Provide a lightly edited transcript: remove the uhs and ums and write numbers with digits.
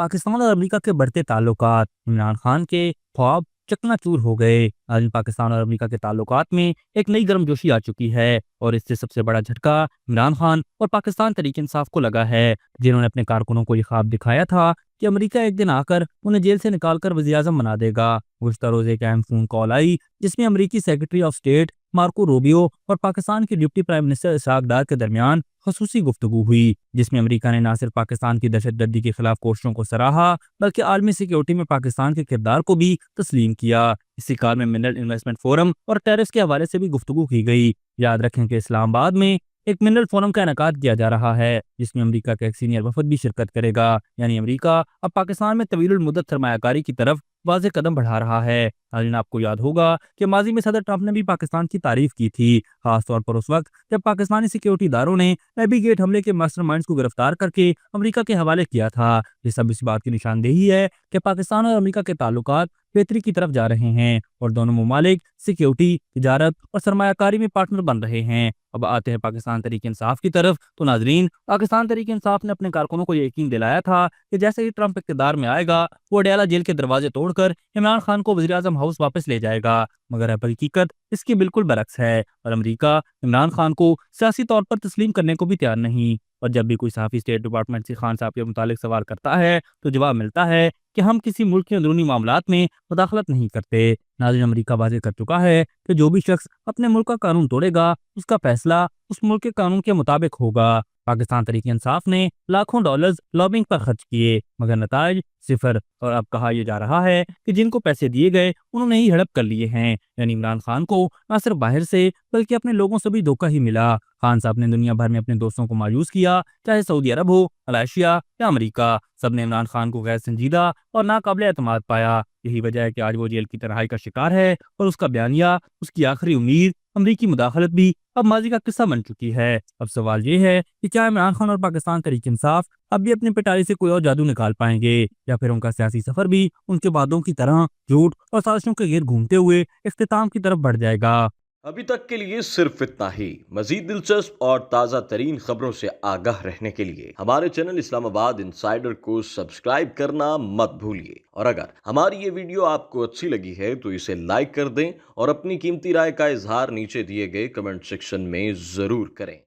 پاکستان اور امریکہ کے بڑھتے تعلقات، عمران خان کے خواب چکنا چور ہو گئے۔ آج پاکستان اور امریکہ کے تعلقات میں ایک نئی گرم جوشی آ چکی ہے، اور اس سے سب سے بڑا جھٹکا عمران خان اور پاکستان تحریک انصاف کو لگا ہے، جنہوں نے اپنے کارکنوں کو یہ خواب دکھایا تھا کہ امریکہ ایک دن آ کر انہیں جیل سے نکال کر وزیر اعظم بنا دے گا۔ گزشتہ روز ایک اہم فون کال آئی جس میں امریکی secretary of state Marco Rubio اور پاکستان کے deputy prime minister Ishaq Dar کے درمیان خصوصی گفتگو ہوئی، جس میں امریکہ نے نہ صرف پاکستان کی دہشت گردی کے خلاف کوششوں کو سراہا بلکہ عالمی سیکیورٹی میں پاکستان کے کردار کو بھی تسلیم کیا۔ اسی کال میں منرل انویسٹمنٹ فورم اور ٹیرس کے حوالے سے بھی گفتگو کی گئی۔ یاد رکھیں کہ اسلام آباد میں ایک منرل فورم کا انعقاد کیا جا رہا ہے، جس میں امریکہ کا ایک سینئر وفد بھی شرکت کرے گا۔ یعنی امریکہ اب پاکستان میں طویل المدت سرمایہ کاری کی طرف واضح قدم بڑھا رہا ہے۔ ناظرین، آپ کو یاد ہوگا کہ ماضی میں صدر ٹرمپ نے بھی پاکستان کی تعریف کی تھی، خاص طور پر اس وقت جب پاکستانی سیکیورٹی اداروں نے نیوی گیٹ حملے کے ماسٹر مائنڈز کو گرفتار کر کے امریکہ کے حوالے کیا تھا۔ یہ سب اس بات کی نشاندہی ہے کہ پاکستان اور امریکہ کے تعلقات بہتری کی طرف جا رہے ہیں، اور دونوں ممالک سیکیورٹی، تجارت اور سرمایہ کاری میں پارٹنر بن رہے ہیں۔ اب آتے ہیں پاکستان تحریک انصاف کی طرف۔ تو ناظرین، پاکستان تحریک انصاف نے اپنے کارکنوں کو یہ یقین دلایا تھا کہ جیسے ہی ٹرمپ اقتدار میں آئے گا، وہ اڈیالہ جیل کے دروازے توڑ کر عمران خان کو وزیر اعظم ہاؤس واپس لے جائے گا، مگر اب حقیقت اس کی بالکل برعکس ہے، اور امریکہ عمران خان کو سیاسی طور پر تسلیم کرنے کو بھی تیار نہیں۔ اور جب بھی کوئی صحافی اسٹیٹ ڈپارٹمنٹ سے خان صاحب کے متعلق سوال کرتا ہے تو جواب ملتا ہے کہ ہم کسی ملک کے اندرونی معاملات میں مداخلت نہیں کرتے۔ ناظرین، امریکہ واضح کر چکا ہے کہ جو بھی شخص اپنے ملک کا قانون توڑے گا، اس کا فیصلہ اس ملک کے قانون کے مطابق ہوگا۔ پاکستان تحریک انصاف نے لاکھوں ڈالرز لابنگ پر خرچ کیے، مگر نتائج صفر، اور اب کہا یہ جا رہا ہے کہ جن کو پیسے دیے گئے انہوں نے ہی ہڑپ کر لیے ہیں۔ یعنی عمران خان کو نہ صرف باہر سے بلکہ اپنے لوگوں سے بھی دھوکہ ہی ملا۔ خان صاحب نے دنیا بھر میں اپنے دوستوں کو مایوس کیا، چاہے سعودی عرب ہو، ملائیشیا یا امریکہ، سب نے عمران خان کو غیر سنجیدہ اور ناقابل اعتماد پایا۔ یہی وجہ ہے کہ آج وہ جیل کی تنہائی کا شکار ہے، اور اس کا بیانیہ، اس کی آخری امید، امریکی مداخلت بھی اب ماضی کا قصہ بن چکی ہے۔ اب سوال یہ ہے کہ کیا عمران خان اور پاکستان تحریک انصاف اب بھی اپنی پٹاری سے کوئی اور جادو نکال پائیں گے، یا پھر ان کا سیاسی سفر بھی ان کے وعدوں کی طرح جھوٹ اور سازشوں کے گرد گھومتے ہوئے اختتام کی طرف بڑھ جائے گا؟ ابھی تک کے لیے صرف اتنا ہی۔ مزید دلچسپ اور تازہ ترین خبروں سے آگاہ رہنے کے لیے ہمارے چینل اسلام آباد انسائیڈر کو سبسکرائب کرنا مت بھولیے، اور اگر ہماری یہ ویڈیو آپ کو اچھی لگی ہے تو اسے لائک کر دیں، اور اپنی قیمتی رائے کا اظہار نیچے دیے گئے کمنٹ سیکشن میں ضرور کریں۔